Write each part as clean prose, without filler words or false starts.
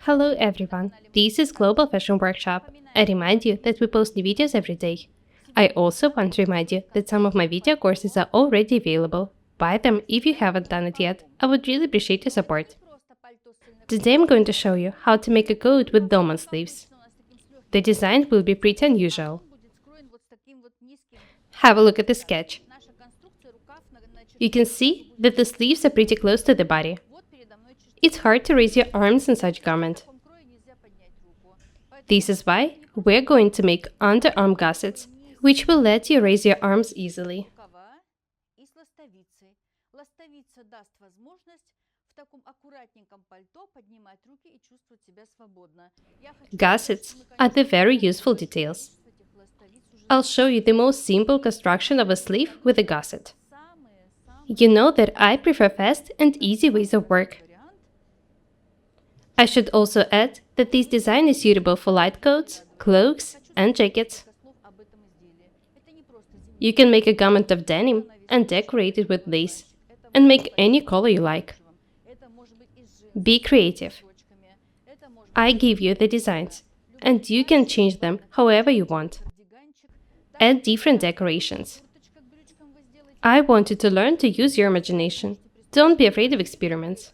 Hello everyone, this is Global Fashion Workshop. I remind you that we post new videos every day. I also want to remind you that some of my video courses are already available. Buy them if you haven't done it yet. I would really appreciate your support. Today I'm going to show you how to make a coat with dolman sleeves. The design will be pretty unusual. Have a look at the sketch. You can see that the sleeves are pretty close to the body. It's hard to raise your arms in such garment. This is why we're going to make underarm gussets, which will let you raise your arms easily. Gussets are the very useful details. I'll show you the most simple construction of a sleeve with a gusset. You know that I prefer fast and easy ways of work. I should also add that this design is suitable for light coats, cloaks, and jackets. You can make a garment of denim and decorate it with lace, and make any color you like. Be creative. I give you the designs, and you can change them however you want. Add different decorations. I want you to learn to use your imagination. Don't be afraid of experiments.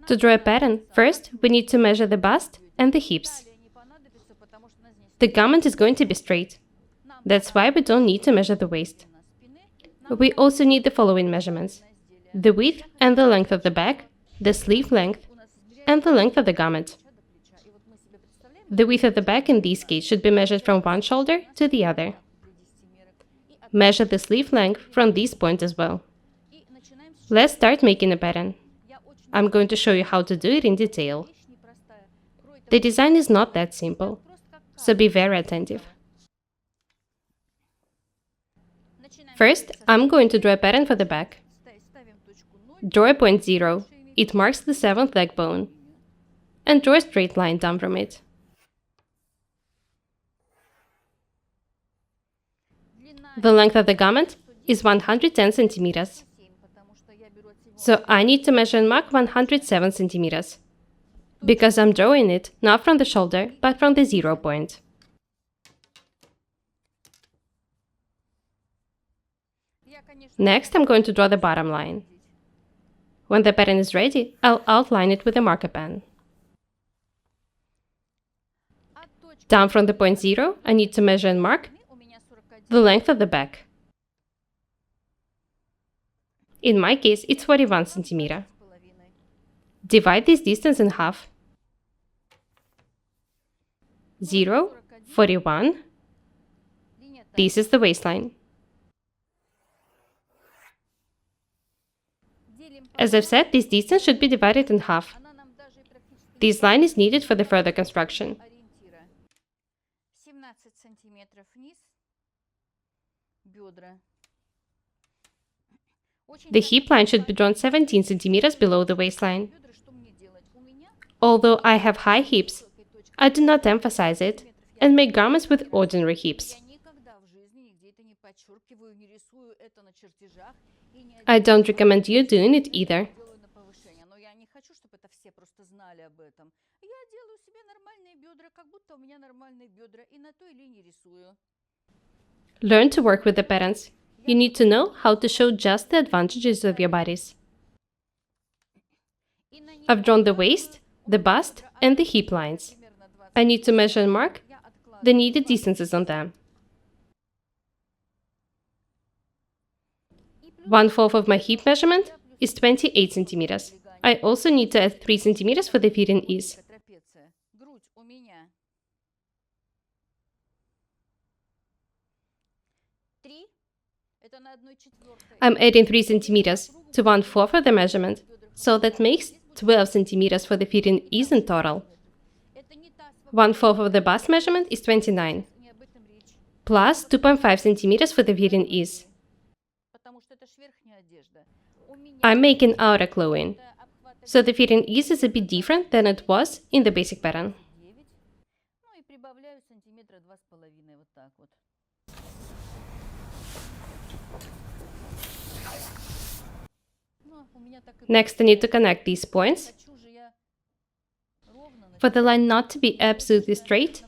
To draw a pattern, first we need to measure the bust and the hips. The garment is going to be straight. That's why we don't need to measure the waist. We also need the following measurements: the width and the length of the back, the sleeve length, and the length of the garment. The width of the back in this case should be measured from one shoulder to the other. Measure the sleeve length from this point as well. Let's start making a pattern. I'm going to show you how to do it in detail. The design is not that simple, so be very attentive. First, I'm going to draw a pattern for the back. Draw a point 0. It marks the 7th leg bone. And draw a straight line down from it. The length of the garment is 110 centimeters. So I need to measure and mark 107 centimeters. Because I'm drawing it not from the shoulder, but from the 0 point. Next, I'm going to draw the bottom line. When the pattern is ready, I'll outline it with a marker pen. Down from the point 0, I need to measure and mark the length of the back. In my case, it's 41 centimeters. Divide this distance in half. 0, 41. This is the waistline. As I've said, this distance should be divided in half. This line is needed for the further construction. The hip line should be drawn 17 centimeters below the waistline. Although I have high hips, I do not emphasize it and make garments with ordinary hips. I don't recommend you doing it either. Learn to work with the patterns. You need to know how to show just the advantages of your bodies. I've drawn the waist, the bust, and the hip lines. I need to measure and mark the needed distances on them. 1/4 of my hip measurement is 28 centimeters. I also need to add 3 centimeters for the fitting ease. I'm adding 3 centimeters to 1/4 of the measurement, so that makes 12 centimeters for the fitting ease in total. 1/4 of the bust measurement is 29, plus 2.5 centimeters for the fitting ease. I'm making outer clothing, so the fitting ease is a bit different than it was in the basic pattern. Next, I need to connect these points. For the line not to be absolutely straight,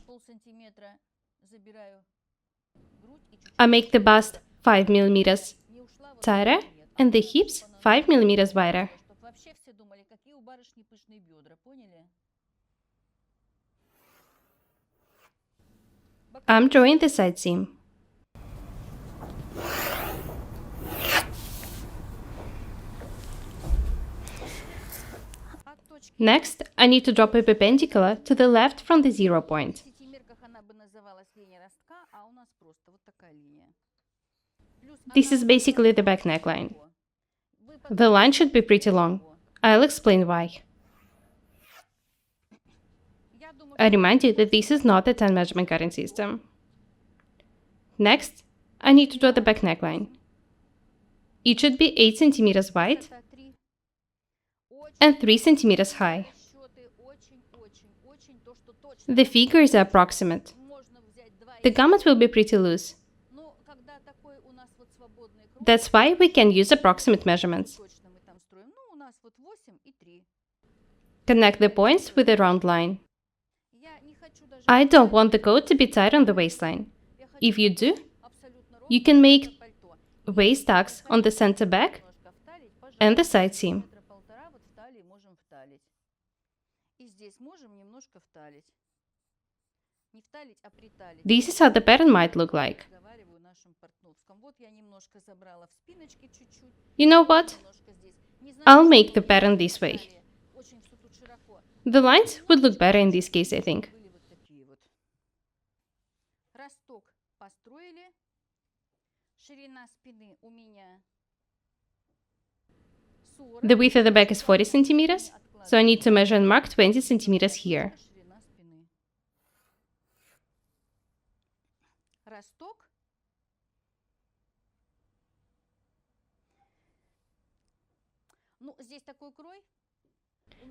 I make the bust 5 mm tighter and the hips 5 mm wider. I'm drawing the side seam. Next, I need to drop a perpendicular to the left from the 0 point. This is basically the back neckline. The line should be pretty long. I'll explain why. I remind you that this is not a 10 measurement cutting system. Next, I need to draw the back neckline. It should be 8 cm wide and 3 cm high. The figure is approximate. The garment will be pretty loose. That's why we can use approximate measurements. Connect the points with a round line. I don't want the coat to be tight on the waistline. If you do, you can make waist tucks on the center back and the side seam. This is how the pattern might look like. You know what? I'll make the pattern this way. The lines would look better in this case, I think. The width of the back is 40 centimeters, so I need to measure and mark 20 centimeters here.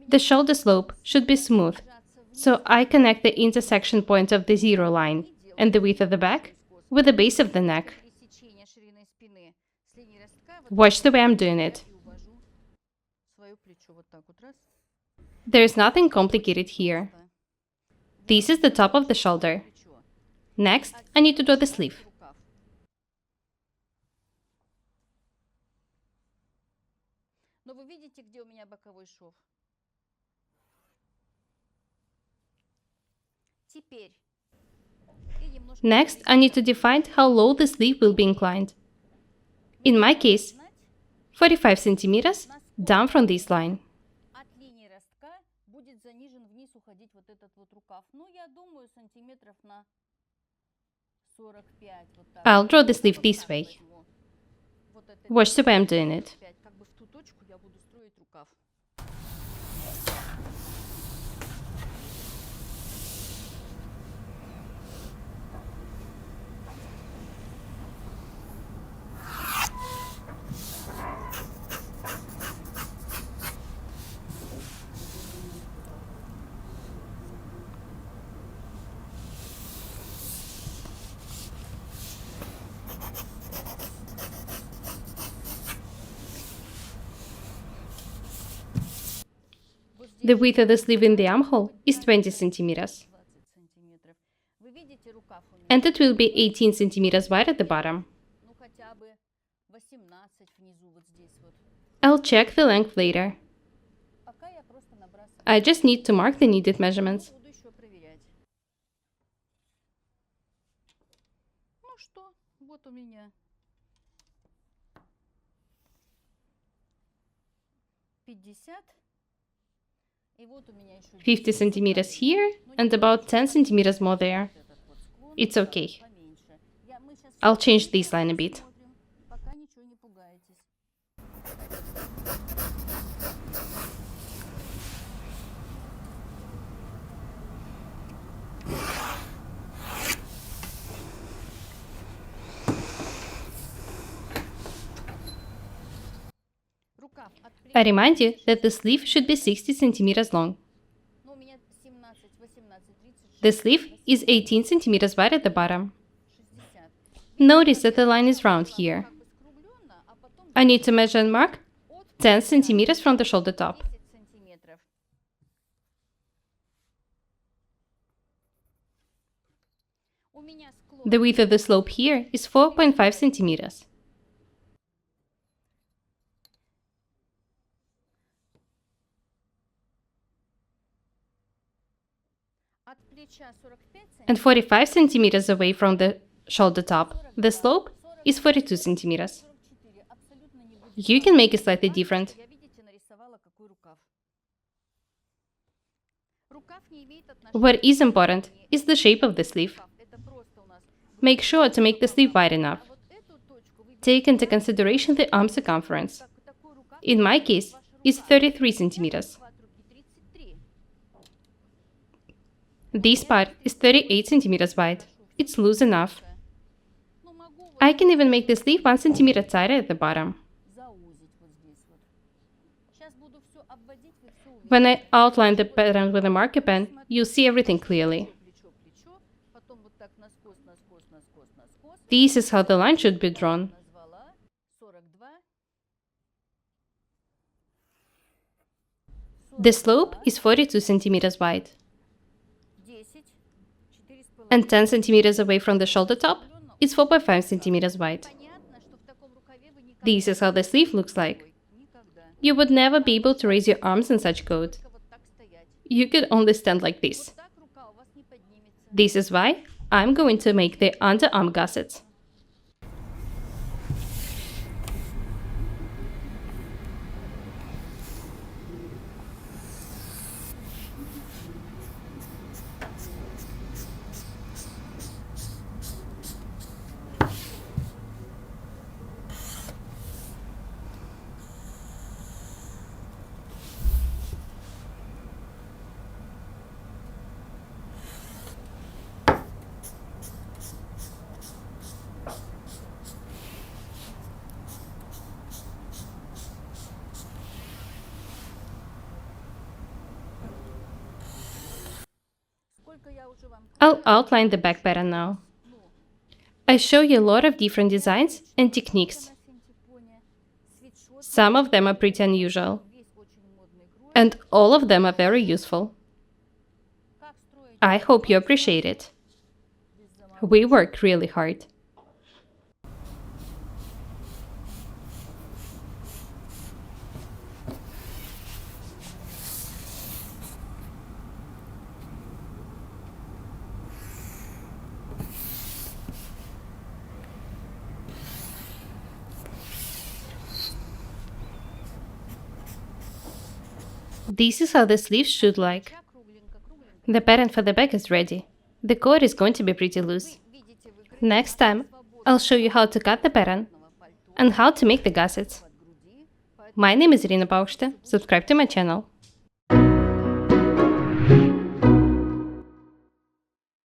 The shoulder slope should be smooth, so I connect the intersection point of the 0 line and the width of the back with the base of the neck. Watch the way I'm doing it. There's nothing complicated here. This is the top of the shoulder. Next, I need to draw the sleeve. Next, I need to define how low the sleeve will be inclined. In my case, 45 centimeters down from this line. I'll draw the sleeve this way. Watch the way I'm doing it. The width of the sleeve in the armhole is 20 centimeters. And it will be 18 centimeters wide at the bottom. I'll check the length later. I just need to mark the needed measurements. "50 centimeters here and about 10 centimeters more there. It's okay. I'll change this line a bit. I remind you that the sleeve should be 60 centimeters long. The sleeve is 18 centimeters wide at the bottom. Notice that the line is round here. I need to measure and mark 10 centimeters from the shoulder top. The width of the slope here is 4.5 centimeters. And 45 centimeters away from the shoulder top, the slope is 42 centimeters. You can make it slightly different. What is important is the shape of the sleeve. Make sure to make the sleeve wide enough. Take into consideration the arm circumference. In my case, it's 33 centimeters. This part is 38 centimeters wide. It's loose enough. I can even make the sleeve 1 centimeter tighter at the bottom. When I outline the pattern with a marker pen, you'll see everything clearly. This is how the line should be drawn. The slope is 42 centimeters wide. And 10 centimeters away from the shoulder top, it's 4.5 centimeters wide. This is how the sleeve looks like. You would never be able to raise your arms in such coat. You could only stand like this. This is why I'm going to make the underarm gussets. I'll outline the back pattern now. I show you a lot of different designs and techniques. Some of them are pretty unusual, and all of them are very useful. I hope you appreciate it. We work really hard. This is how the sleeves should look. The pattern for the back is ready. The cord is going to be pretty loose. Next time, I'll show you how to cut the pattern and how to make the gussets. My name is Irina Paukshte. Subscribe to my channel.